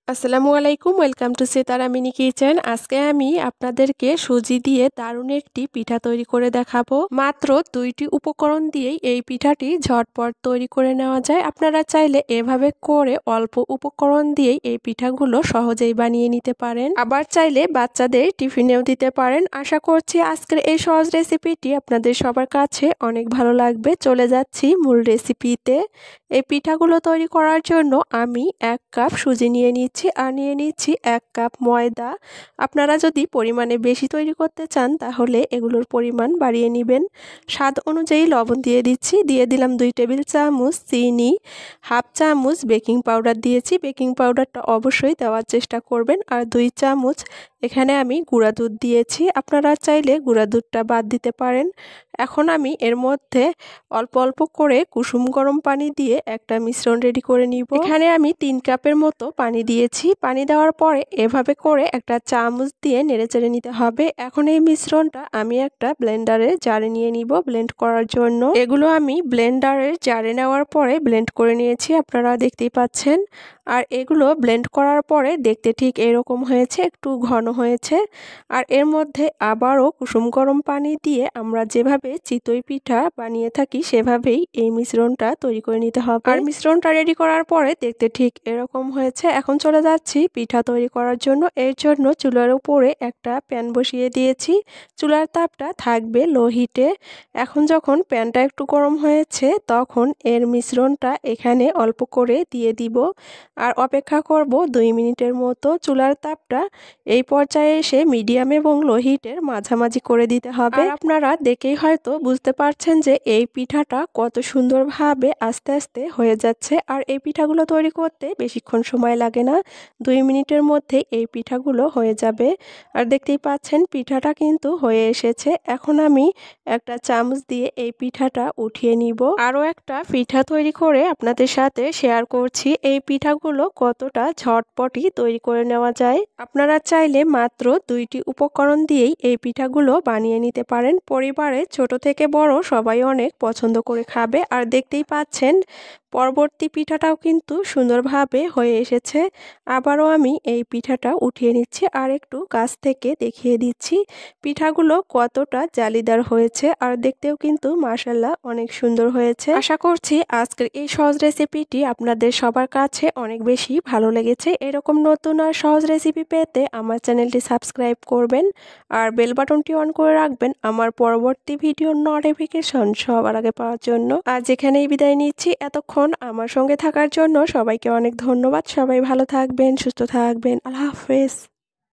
আসসালামু আলাইকুম, welcome to Sitara mini kitchen. আজকে আমি আপনাদেরকে সুজি দিয়ে দারুণ একটি পিঠা তৈরি করে দেখাবো। মাত্র 2টি উপকরণ দিয়েই এই পিঠাটি ঝটপট তৈরি করে নেওয়া যায়। আপনারা চাইলে এভাবে করে অল্প উপকরণ দিয়েই এই পিঠাগুলো সহজেই বানিয়ে নিতে পারেন। আবার চাইলে বাচ্চাদের টিফিনেও দিতে পারেন। আশা করছি আজকের এই সহজ রেসিপিটি আপনাদের সবার কাছে অনেক ভালো লাগবে। চলে যাচ্ছি মূল রেসিপিতে। এই পিঠাগুলো তৈরি করার জন্য আমি 1 কাপ সুজি নিয়ে নিচ্ছি আর নিয়ে নিচ্ছি 1 কাপ ময়দা। আপনারা যদি পরিমাণে বেশি তৈরি করতে চান তাহলে এগুলোর পরিমাণ বাড়িয়ে নেবেন। স্বাদ অনুযায়ী লবণ দিয়ে দিচ্ছি, দিয়ে দিলাম 2 টেবিল চামচ চিনি, হাফ চামচ বেকিং পাউডার দিয়েছি। বেকিং পাউডারটা অবশ্যই দেওয়ার চেষ্টা করবেন। আর 2 চামচ এখানে আমি গুঁড়া দুধ দিয়েছি। আপনারা চাইলে গুঁড়া দুধটা বাদ দিতে পারেন। এখন আমি এর মধ্যে অল্প অল্প করে কুসুম গরম পানি দিয়ে একটা মিশ্রণ রেডি করে নিব। এখানে আমি 3 কাপের মতো পানি দিয়েছি। পানি দেওয়ার পরে এভাবে করে একটা চামচ দিয়ে নেড়েচেড়ে নিতে হবে। এখন এই মিশ্রণটা আমি একটা ব্লেন্ডারের জারে নিয়ে নিব ব্লেন্ড করার জন্য। এগুলো আমি ব্লেন্ডারের জারে নেওয়ার পরে ব্লেন্ড করে নিয়েছি, আপনারা দেখতেই পাচ্ছেন। আর এগুলো ব্লেন্ড করার পরে দেখতে ঠিক এরকম হয়েছে, একটু ঘন হয়েছে। আর এর মধ্যে আবারও কুসুম গরম পানি দিয়ে আমরা যেভাবে চিতই পিঠা বানিয়ে থাকি সেভাবেই এই মিশ্রণটা তৈরি করে নিতে হবে। আর মিশ্রণটা রেডি করার পরে দেখতে ঠিক এরকম হয়েছে। এখন চলে যাচ্ছি পিঠা তৈরি করার জন্য। এর জন্য চুলার উপরে একটা প্যান বসিয়ে দিয়েছি। চুলার তাপটা থাকবে লো হিটে। এখন যখন প্যানটা একটু গরম হয়েছে তখন এর মিশ্রণটা এখানে অল্প করে দিয়ে দিব আর অপেক্ষা করব 2 মিনিটের মতো। চুলার তাপটা এই পর্যায়ে এসে মিডিয়াম এবং লো হিটের মাঝামাঝি করে দিতে হবে। আর আপনারা দেখেই হয়তো বুঝতে পারছেন যে এই পিঠাটা কত সুন্দরভাবে আস্তে আস্তে হয়ে যাচ্ছে। আর এই পিঠাগুলো তৈরি করতে বেশিক্ষণ সময় লাগে না, 2 মিনিটের মধ্যে এই পিঠাগুলো হয়ে যাবে। আর দেখতেই পাচ্ছেন পিঠাটা কিন্তু হয়ে এসেছে। এখন আমি একটা চামচ দিয়ে এই পিঠাটা উঠিয়ে নিব। আরও একটা পিঠা তৈরি করে আপনাদের সাথে শেয়ার করছি এই পিঠাগুলো কতটা ঝটপটই তৈরি করে নেওয়া যায়। আপনারা চাইলে মাত্র 2টি উপকরণ দিয়েই এই পিঠাগুলো বানিয়ে নিতে পারেন। পরিবারে ছোট থেকে বড় সবাই অনেক পছন্দ করে খাবে। আর দেখতেই পাচ্ছেন পরবর্তী পিঠাটাও কিন্তু সুন্দরভাবে হয়ে এসেছে। আবারও আমি এই পিঠাটা উঠিয়ে নিচ্ছি আর একটু কাছ থেকে দেখিয়ে দিচ্ছি পিঠাগুলো কতটা জালিদার হয়েছে। আর দেখতেও কিন্তু মাশাআল্লাহ অনেক সুন্দর হয়েছে। আশা করছি আজকের এই সহজ রেসিপিটি আপনাদের সবার কাছে অনেক বেশি ভালো লেগেছে। এরকম নতুন আর সহজ রেসিপি পেতে আমার চ্যানেলটি সাবস্ক্রাইব করবেন আর বেল বাটনটি অন করে রাখবেন আমার পরবর্তী ভিডিওর নোটিফিকেশন সবার আগে পাওয়ার জন্য। আজ এখানেই বিদায় নিচ্ছি। এতক্ষণ আমার সঙ্গে থাকার জন্য সবাইকে অনেক ধন্যবাদ। সবাই ভালো থাকবেন, সুস্থ থাকবেন। আল্লাহ হাফেজ।